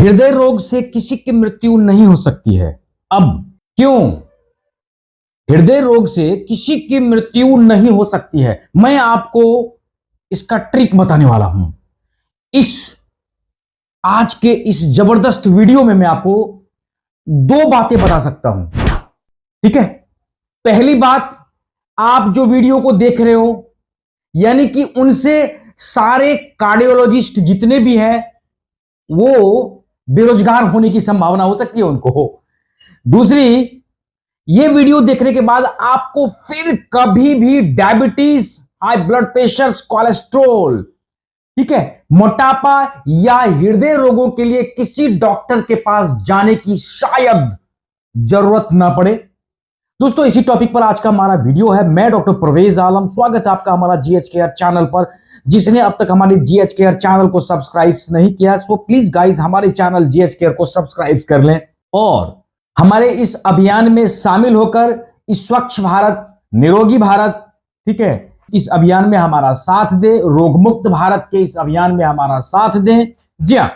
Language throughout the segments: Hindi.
हृदय रोग से किसी की मृत्यु नहीं हो सकती है। अब क्यों हृदय रोग से किसी की मृत्यु नहीं हो सकती है, मैं आपको इसका ट्रिक बताने वाला हूं। इस आज के इस जबरदस्त वीडियो में मैं आपको दो बातें बता सकता हूं। ठीक है, पहली बात, आप जो वीडियो को देख रहे हो यानी कि उनसे सारे कार्डियोलॉजिस्ट जितने भी हैं वो बेरोजगार होने की संभावना हो सकती है उनको। दूसरी, ये वीडियो देखने के बाद आपको फिर कभी भी diabetes, high blood pressure, cholesterol, ठीक है, मोटापा या हृदय रोगों के लिए किसी डॉक्टर के पास जाने की शायद जरूरत ना पड़े। दोस्तों, इसी टॉपिक पर आज का हमारा वीडियो है। मैं डॉक्टर परवेज आलम, स्वागत है आपका हमारा जीएच केयर चैनल पर। जिसने अब तक हमारे जीएच केयर चैनल को सब्सक्राइब नहीं किया, सो प्लीज गाइज हमारे चैनल जीएच केयर को सब्सक्राइब कर लें और हमारे इस अभियान में शामिल होकर इस स्वच्छ भारत, निरोगी भारत, ठीक है, इस अभियान में हमारा साथ दे, रोग मुक्त भारत के इस अभियान में हमारा साथ दें। जी हां,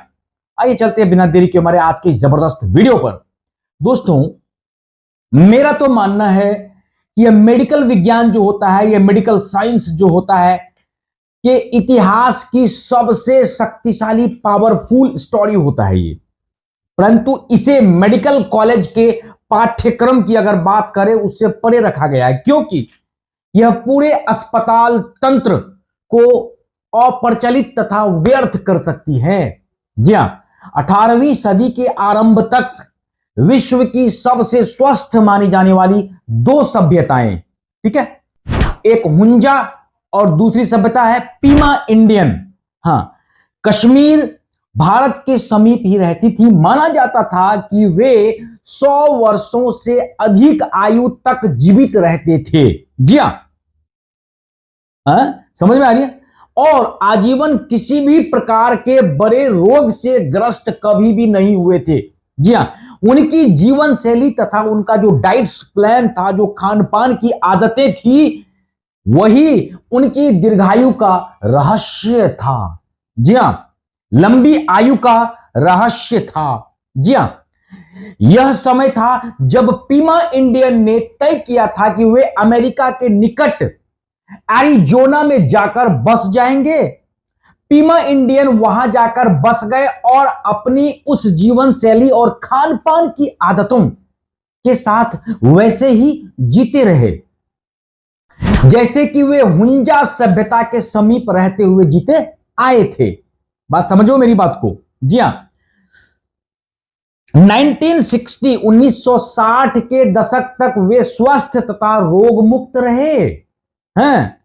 आइए चलते हैं बिना देरी के हमारे आज के इस जबरदस्त वीडियो पर। दोस्तों, मेरा तो मानना है कि यह मेडिकल विज्ञान जो होता है, यह मेडिकल साइंस जो होता है, कि इतिहास की सबसे शक्तिशाली पावरफुल स्टोरी होता है ये। परंतु इसे मेडिकल कॉलेज के पाठ्यक्रम की अगर बात करें उससे परे रखा गया है, क्योंकि यह पूरे अस्पताल तंत्र को अप्रचलित तथा व्यर्थ कर सकती है। जी हां, 18वीं सदी के आरंभ तक विश्व की सबसे स्वस्थ मानी जाने वाली दो सभ्यताएं, ठीक है, एक हुंजा और दूसरी सभ्यता है पीमा इंडियन। हां, कश्मीर भारत के समीप ही रहती थी। माना जाता था कि वे 100 वर्षों से अधिक आयु तक जीवित रहते थे। जी हां, समझ में आ रही है? और आजीवन किसी भी प्रकार के बड़े रोग से ग्रस्त कभी भी नहीं हुए थे। जी हां, उनकी जीवन शैली तथा उनका जो डाइट प्लान था, जो खान पान की आदतें थी, वही उनकी दीर्घायु का रहस्य था। जी हां, लंबी आयु का रहस्य था। जी हां, यह समय था जब पीमा इंडियन ने तय किया था कि वे अमेरिका के निकट एरिजोना में जाकर बस जाएंगे। पीमा इंडियन वहां जाकर बस गए और अपनी उस जीवन शैली और खान पान की आदतों के साथ वैसे ही जीते रहे जैसे कि वे हुंजा सभ्यता के समीप रहते हुए जीते आए थे। बात समझो मेरी बात को। जी हां, 1960 के दशक तक वे स्वस्थ तथा रोग मुक्त रहे हैं।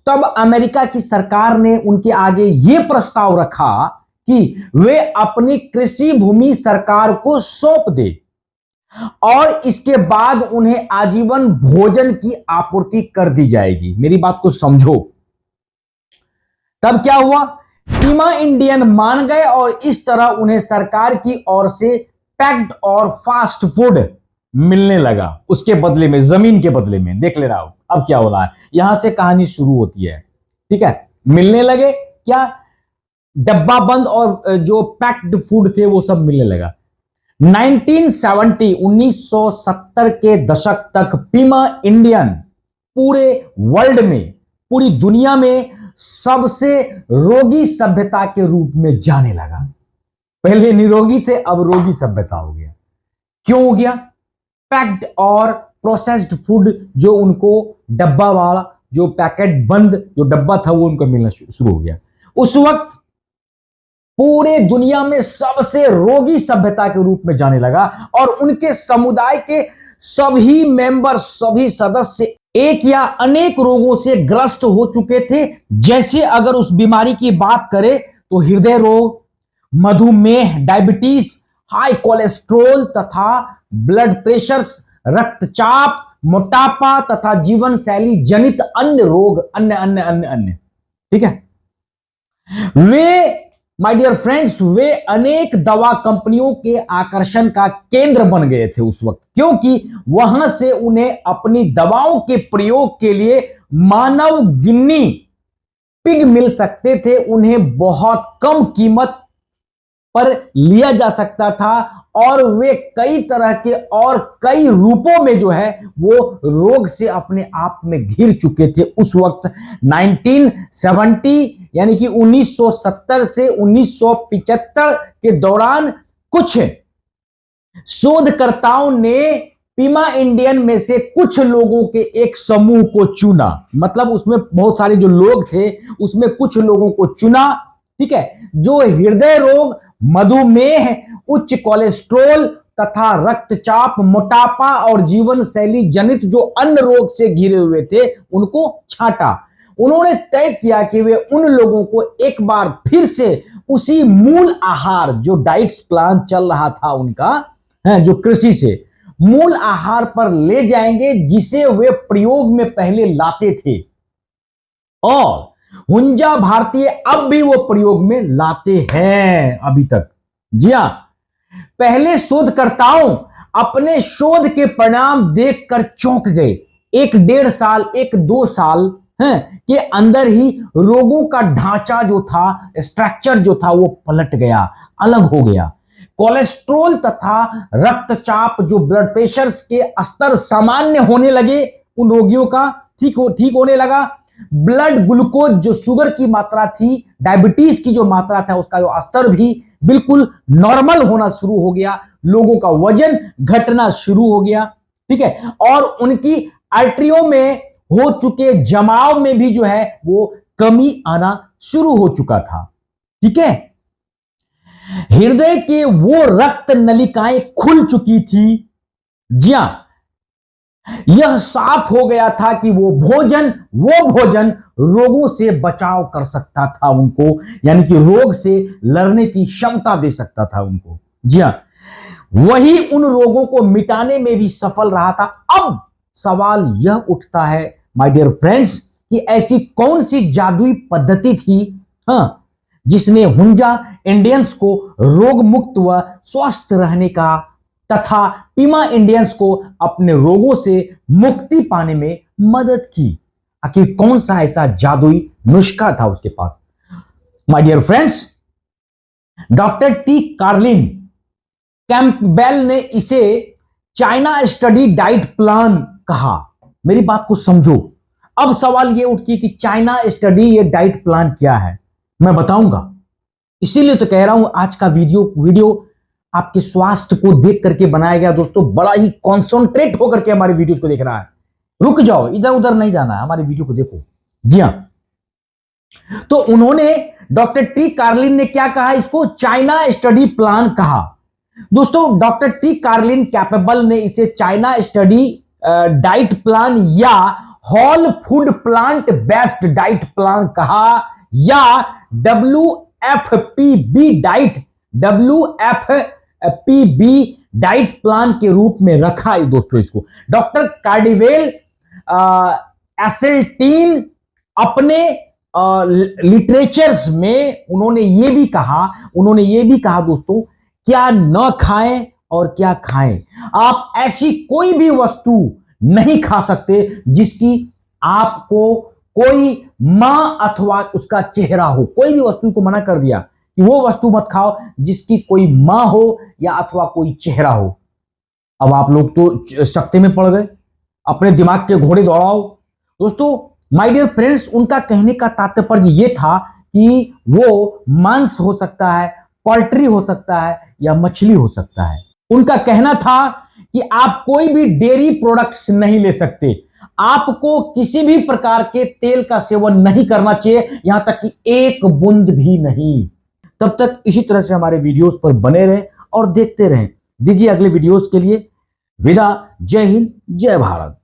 तब अमेरिका की सरकार ने उनके आगे यह प्रस्ताव रखा कि वे अपनी कृषि भूमि सरकार को सौंप दे और इसके बाद उन्हें आजीवन भोजन की आपूर्ति कर दी जाएगी। मेरी बात को समझो। तब क्या हुआ? पीमा इंडियन मान गए और इस तरह उन्हें सरकार की ओर से पैक्ड और फास्ट फूड मिलने लगा। उसके बदले में, जमीन के बदले में। देख ले रहा हूं अब क्या हो रहा है, यहां से कहानी शुरू होती है। ठीक है, मिलने लगे क्या? डब्बा बंद और जो पैक्ड फूड थे वो सब मिलने लगा। 1970 के दशक तक पीमा इंडियन पूरे वर्ल्ड में, पूरी दुनिया में सबसे रोगी सभ्यता के रूप में जाने लगा। पहले निरोगी थे, अब रोगी सभ्यता हो गया। क्यों हो गया? पैक्ड और प्रोसेस्ड फूड, जो उनको डब्बा वाला, जो पैकेट बंद जो डब्बा था वो उनको मिलना शुरू हो गया। उस वक्त पूरे दुनिया में सबसे रोगी सभ्यता के रूप में जाने लगा और उनके समुदाय के सभी मेंबर, सभी सदस्य एक या अनेक रोगों से ग्रस्त हो चुके थे। जैसे अगर उस बीमारी की बात करें तो हृदय रोग, मधुमेह, डायबिटीज, हाई कोलेस्ट्रॉल तथा ब्लड प्रेशर, रक्तचाप, मोटापा तथा जीवन शैली जनित अन्य रोग, अन्य। ठीक है, वे माय डियर फ्रेंड्स, वे अनेक दवा कंपनियों के आकर्षण का केंद्र बन गए थे उस वक्त, क्योंकि वहां से उन्हें अपनी दवाओं के प्रयोग के लिए मानव गिन्नी पिग मिल सकते थे। उन्हें बहुत कम कीमत पर लिया जा सकता था और वे कई तरह के और कई रूपों में जो है वो रोग से अपने आप में घिर चुके थे उस वक्त 1970 यानी कि 1970 से 1975 के दौरान कुछ शोधकर्ताओं ने पीमा इंडियन में से कुछ लोगों के एक समूह को चुना। मतलब उसमें बहुत सारे जो लोग थे उसमें कुछ लोगों को चुना, ठीक है, जो हृदय रोग, मधुमेह, उच्च कोलेस्ट्रॉल तथा रक्तचाप, मोटापा और जीवन शैली जनित जो अन्य रोग से घिरे हुए थे उनको छांटा। उन्होंने तय किया कि वे उन लोगों को एक बार फिर से उसी मूल आहार, जो डाइट प्लान चल रहा था उनका, जो कृषि से मूल आहार पर ले जाएंगे जिसे वे प्रयोग में पहले लाते थे। और हुंजा भारतीय अब भी वो प्रयोग में लाते हैं अभी तक। जी हां, पहले शोधकर्ताओं अपने शोध के परिणाम देखकर चौंक गए। 1-1.5 साल, 1-2 साल के अंदर ही रोगों का ढांचा जो था, स्ट्रक्चर जो था, वो पलट गया, अलग हो गया। कोलेस्ट्रॉल तथा रक्तचाप, जो ब्लड प्रेशर के स्तर सामान्य होने लगे उन रोगियों का, ठीक होने लगा। ब्लड ग्लूकोज, जो शुगर की मात्रा थी, डायबिटीज की जो मात्रा था, उसका जो स्तर भी बिल्कुल नॉर्मल होना शुरू हो गया। लोगों का वजन घटना शुरू हो गया, ठीक है, और उनकी आर्टरियों में हो चुके जमाव में भी जो है वो कमी आना शुरू हो चुका था, ठीक है। हृदय के वो रक्त नलिकाएं खुल चुकी थी। जी हां, यह साफ हो गया था कि वो भोजन रोगों से बचाव कर सकता था उनको, यानी कि रोग से लड़ने की क्षमता दे सकता था उनको। जी हां, वही उन रोगों को मिटाने में भी सफल रहा था। अब सवाल यह उठता है माय डियर फ्रेंड्स कि ऐसी कौन सी जादुई पद्धति थी जिसने हुंजा इंडियंस को रोग मुक्त व स्वस्थ रहने का तथा पीमा इंडियंस को अपने रोगों से मुक्ति पाने में मदद की। आखिर कौन सा ऐसा जादुई नुस्खा था उसके पास? My dear friends, doctor T Colin Campbell ने इसे चाइना स्टडी डाइट प्लान कहा। मेरी बात को समझो। अब सवाल यह उठती है कि चाइना स्टडी ये डाइट प्लान क्या है, मैं बताऊंगा। इसीलिए तो कह रहा हूं आज का वीडियो आपके स्वास्थ्य को देख करके बनाया गया दोस्तों। बड़ा ही कॉन्सेंट्रेट होकर के हमारे वीडियोस को देख रहा है। रुक जाओ, इधर उधर नहीं जाना है, हमारे वीडियो को देखो। जी हां, तो उन्होंने, डॉक्टर टी कार्लिन ने क्या कहा, इसको चाइना स्टडी प्लान कहा। दोस्तों, डॉक्टर टी कार्लिन कैपेबल ने इसे चाइना स्टडी डाइट प्लान या whole food plant based diet plan कहा, या WFPB डाइट प्लान के रूप में रखा है दोस्तों इसको। डॉक्टर कार्डिवेल एसेल्टीन अपने लिटरेचर्स में उन्होंने ये भी कहा दोस्तों, क्या न खाएं और क्या खाएं। आप ऐसी कोई भी वस्तु नहीं खा सकते जिसकी आपको कोई मां अथवा उसका चेहरा हो। कोई भी वस्तु को मना कर दिया कि वो वस्तु मत खाओ जिसकी कोई मां हो या अथवा कोई चेहरा हो। अब आप लोग तो सख्ते में पड़ गए, अपने दिमाग के घोड़े दौड़ाओ। दोस्तों, माय डियर फ्रेंड्स, उनका कहने का तात्पर्य यह था कि वो मांस हो सकता है, पोल्ट्री हो सकता है या मछली हो सकता है। उनका कहना था कि आप कोई भी डेयरी प्रोडक्ट्स नहीं ले सकते, आपको किसी भी प्रकार के तेल का सेवन नहीं करना चाहिए, यहां तक कि एक बूंद भी नहीं। तब तक इसी तरह से हमारे वीडियोस पर बने रहें और देखते रहें। दीजिए अगले वीडियोस के लिए विदा। जय हिंद, जय भारत।